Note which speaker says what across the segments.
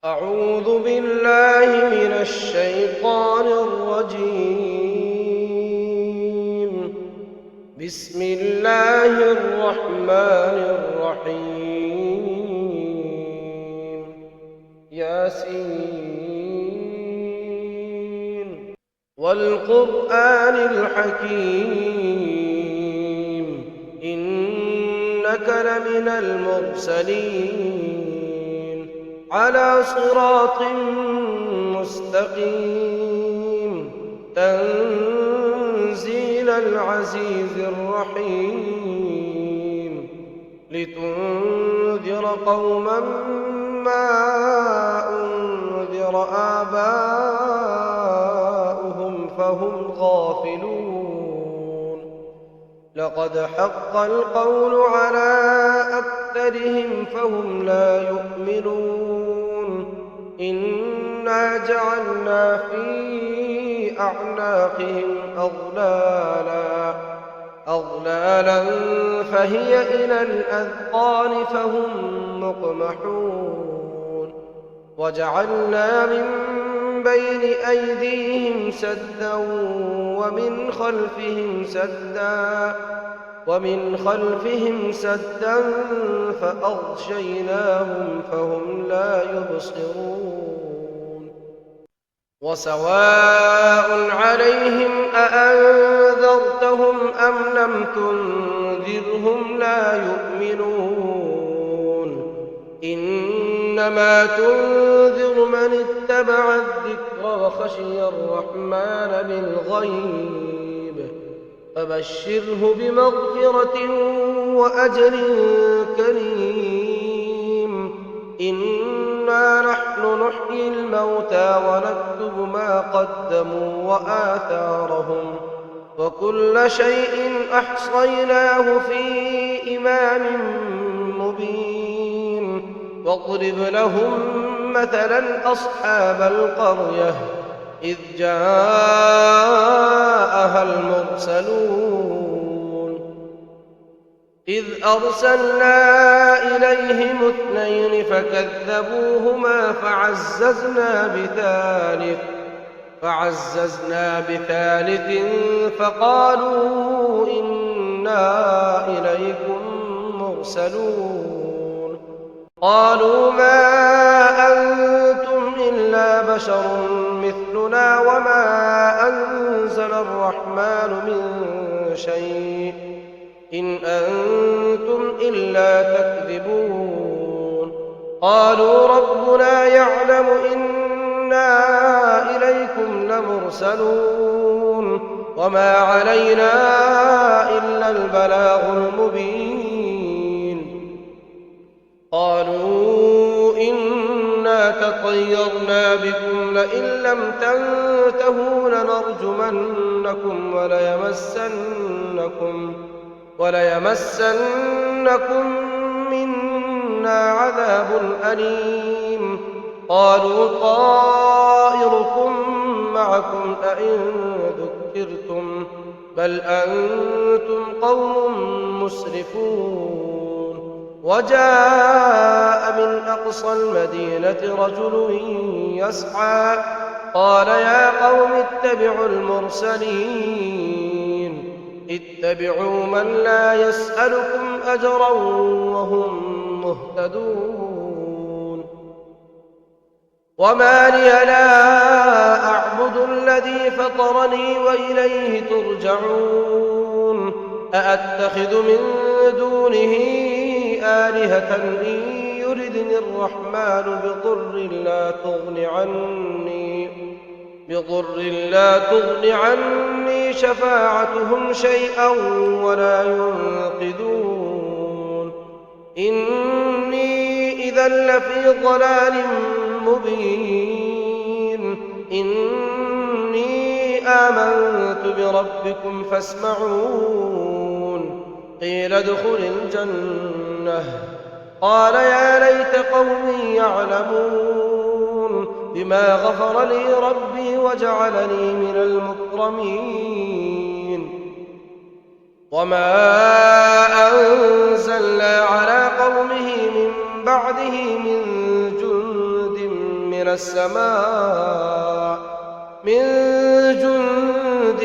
Speaker 1: أعوذ بالله من الشيطان الرجيم. بسم الله الرحمن الرحيم. ياسين والقرآن الحكيم إنك لمن المرسلين على صراط مستقيم تنزيل العزيز الرحيم لتنذر قوما ما أنذر آباؤهم فهم غافلون. لقد حق القول على أكثرهم فهم لا يؤمنون. إنا جعلنا في أعناقهم أغلالا فهي إلى الأذقان فهم مقمحون. وجعلنا من بين أيديهم سدا ومن خلفهم سدا فأغشيناهم فهم لا يبصرون. وسواء عليهم أأنذرتهم أم لم تنذرهم لا يؤمنون. إنما تنذر من اتبع الذكر وخشي الرحمن بالغيب فبشره بمغفرة وأجر كريم. إنا نحن نحيي الموتى ونكتب ما قدموا وآثارهم وكل شيء أحصيناه في إمام مبين. واضرب لهم مثلا أصحاب القرية إذ جاءها المرسلون إذ أرسلنا إليهم 2 فكذبوهما فعززنا بثالث فقالوا إنا إليكم مرسلون. قالوا ما أنتم إلا بشر مثلنا وما أنزل الرحمن من شيء إن أنتم إلا تكذبون. قالوا ربنا يعلم إنا إليكم لمرسلون وما علينا إلا البلاغ المبين. قالوا إنا تطيرنا بكم لئن لم تنتهوا لنرجمنكم وليمسنكم منا عذاب أليم. قالوا طائركم معكم أئن ذكرتم بل أنتم قوم مسرفون. وجاء من أقصى المدينة رجل يسعى قال يا قوم اتبعوا المرسلين اتبعوا من لا يسألكم أجرا وهم مهتدون. وما لي لا أعبد الذي فطرني وإليه ترجعون. أأتخذ من دونه آلهة إن يردني الرحمن بضر لا تغن عني شفاعتهم شيئا ولا ينقذون. إني إذا لفي ضلال مبين. إني آمنت بربكم فاسمعون. قيل ادخل الجنة قال يا ليت قومي يعلمون بما غفر لي ربي وجعلني من المكرمين. وما أنزلنا على قومه من بعده من جند من جند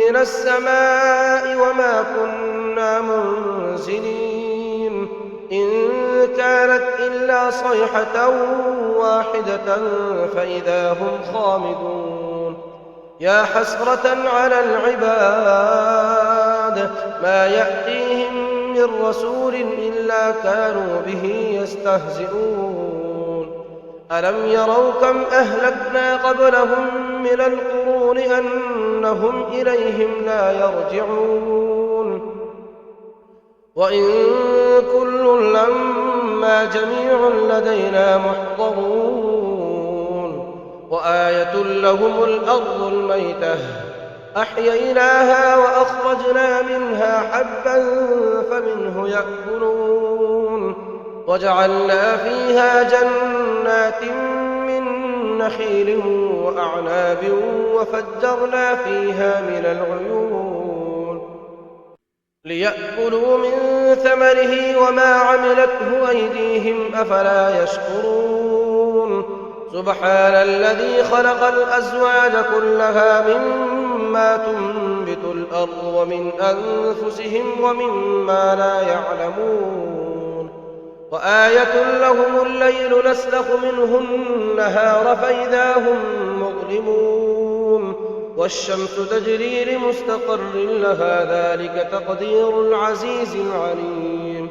Speaker 1: من السماء وما كنا منزلين إن كانت إلا صيحة واحدة فإذا هم خامدون يا حسرة على العباد ما يأتيهم من رسول إلا كانوا به يستهزئون ألم يروا كم أهلكنا قبلهم من القرون أنهم إليهم لا يرجعون وإن كل لما جميع لدينا محضرون وآية لهم الأرض الميتة أحييناها وأخرجنا منها حبا فمنه يأكلون وجعلنا فيها جنات من نخيل وأعناب وفجرنا فيها من العيون ليأكلوا من ثمره وما عملته أيديهم أفلا يشكرون سبحان الذي خلق الأزواج كلها مما تنبت الأرض ومن أنفسهم ومما لا يعلمون وآية لهم الليل نسلخ منه النهار فإذا هم مظلمون والشمس تجري لمستقر لها ذلك تقدير العزيز العليم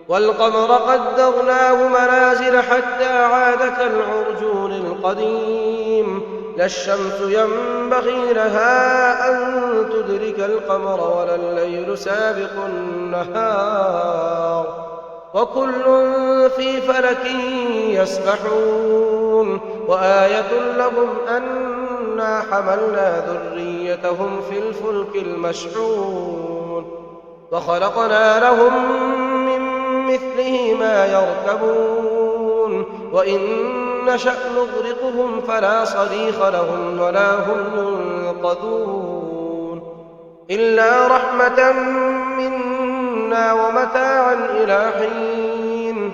Speaker 1: والقمر قدرناه منازل حتى عاد كالعرجون القديم لا الشمس ينبغي لها أن تدرك القمر ولا الليل سابق النهار وكل في فلك يسبحون وآية لهم أنا حملنا ذريتهم في الفلك المشحون وخلقنا لهم من مثله ما يركبون وإن نشأ نغرقهم فلا صريخ لهم ولا هم ينقذون إلا رحمة منا ومتاعا إلى حين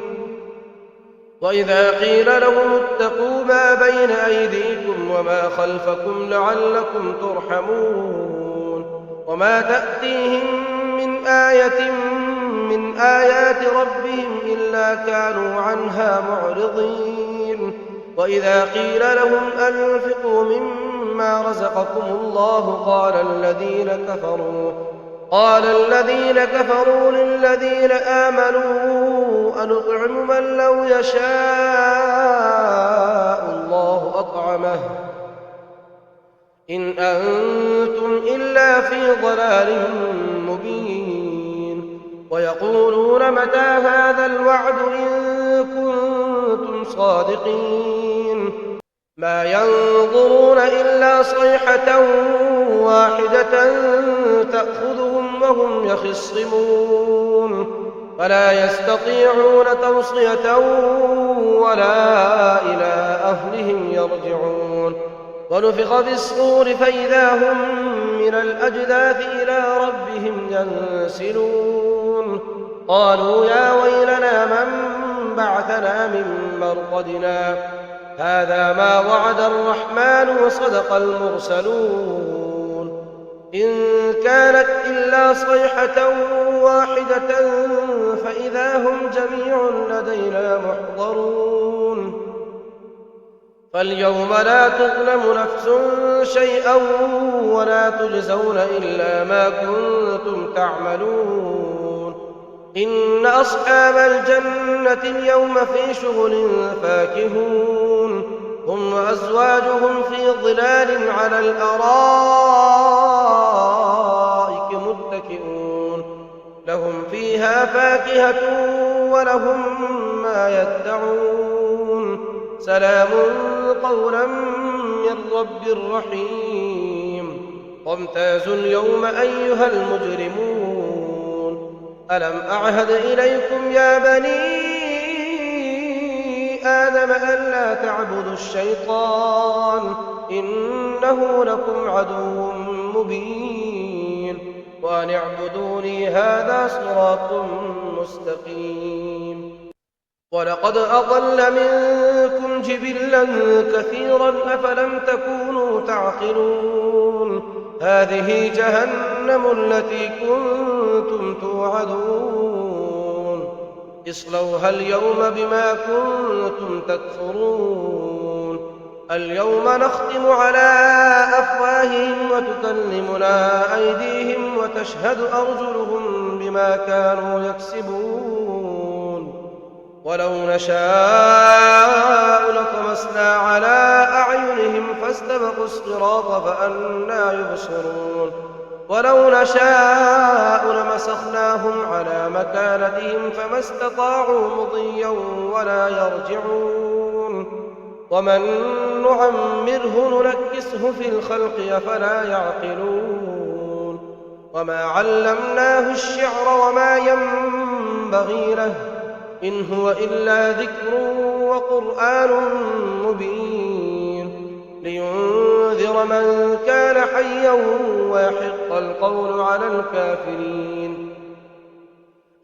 Speaker 1: وإذا قيل لهم اتقوا ما بين أيديكم وما خلفكم لعلكم ترحمون وما تأتيهم من آية من آيات ربهم إلا كانوا عنها معرضين وإذا قيل لهم أنفقوا مما رزقكم الله قال الذين كفروا للذين آمنوا أنطعم من لو يشاء الله أطعمه إن أنتم إلا في ضلال مبين ويقولون متى هذا الوعد إن كنتم صادقين ما ينظرون إلا صيحة واحدة تأخذهم وهم يخصمون فلا يستطيعون توصية ولا إلى أهلهم يرجعون ونفخ في الصور فإذا هم من الأجداث إلى ربهم ينسلون قالوا يا ويلنا من بعثنا من مرقدنا هذا ما وعد الرحمن وصدق المرسلون إن كانت إلا صيحة واحدة فإذا هم جميع لدينا محضرون فاليوم لا تظلم نفس شيئا ولا تجزون إلا ما كنتم تعملون إن أصحاب الجنة اليوم في شغل فاكهون هم وأزواجهم في ظلال على الأرائك متكئون لهم فيها فاكهة ولهم ما يدعون سلام قولا من رب رحيم وامتازوا اليوم أيها المجرمون ألم أعهد إليكم يا بني آدم ألا تعبدوا الشيطان إنه لكم عدو مبين وأن اعبدوني هذا صراط مستقيم ولقد أضل منكم جبلا إبلا كثيرا أفلم تكونوا تعقلون هذه جهنم التي كنتم توعدون اصلوها اليوم بما كنتم تكفرون اليوم نختم على أفواههم وتكلمنا أيديهم وتشهد أرجلهم بما كانوا يكسبون ولو نشاء لطمسنا على أعينهم فاستبقوا الصراط فأنى يبصرون ولو نشاء لمسخناهم على مكانتهم فما استطاعوا مضيا ولا يرجعون ومن نعمره ننكسه في الخلق أفلا يعقلون وما علمناه الشعر وما ينبغي له إن هو إلا ذكر وقرآن مبين لينذر من كان حيا ويحق القول على الكافرين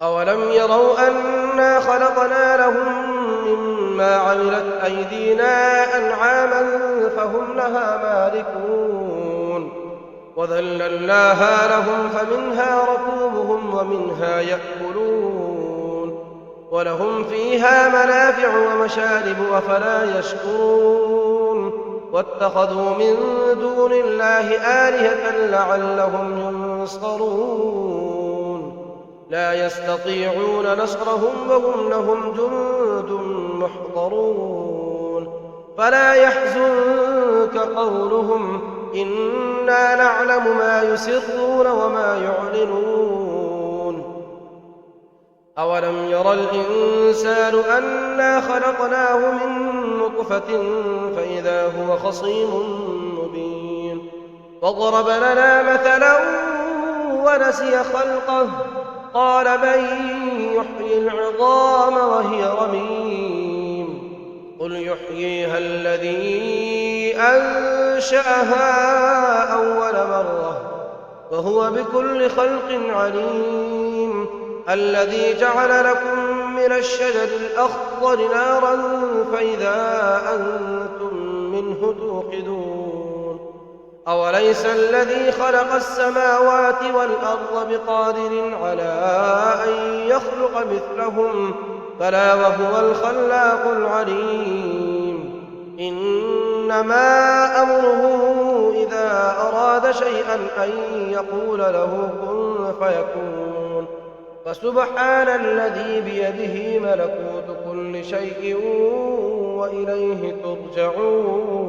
Speaker 1: أولم يروا أنا خلقنا لهم مما عملت أيدينا أنعاما فهم لها مالكون وذللناها لهم فمنها ركوبهم ومنها يأكلون ولهم فيها منافع ومشارب أفلا يشكرون واتخذوا من دون الله آلهة لعلهم ينصرون لا يستطيعون نصرهم وهم لهم جند محضرون فلا يحزنك قولهم إنا نعلم ما يسرون وما يعلنون أولم ير الإنسان أنا خلقناه من نطفة فإذا هو خصيم مبين وضرب لنا مثلا ونسي خلقه قال من يحيي العظام وهي رميم قل يحييها الذي أنشأها أول مرة وهو بكل خلق عليم الذي جعل لكم من الشجر الأخضر نارا فإذا أنتم منه توقدون أوليس الذي خلق السماوات والأرض بقادر على أن يخلق مثلهم بلى وهو الخلاق العليم إنما أمره إذا أراد شيئا أن يقول له كن فيكون فسبحان الذي بيده ملكوت كل شيء وإليه ترجعون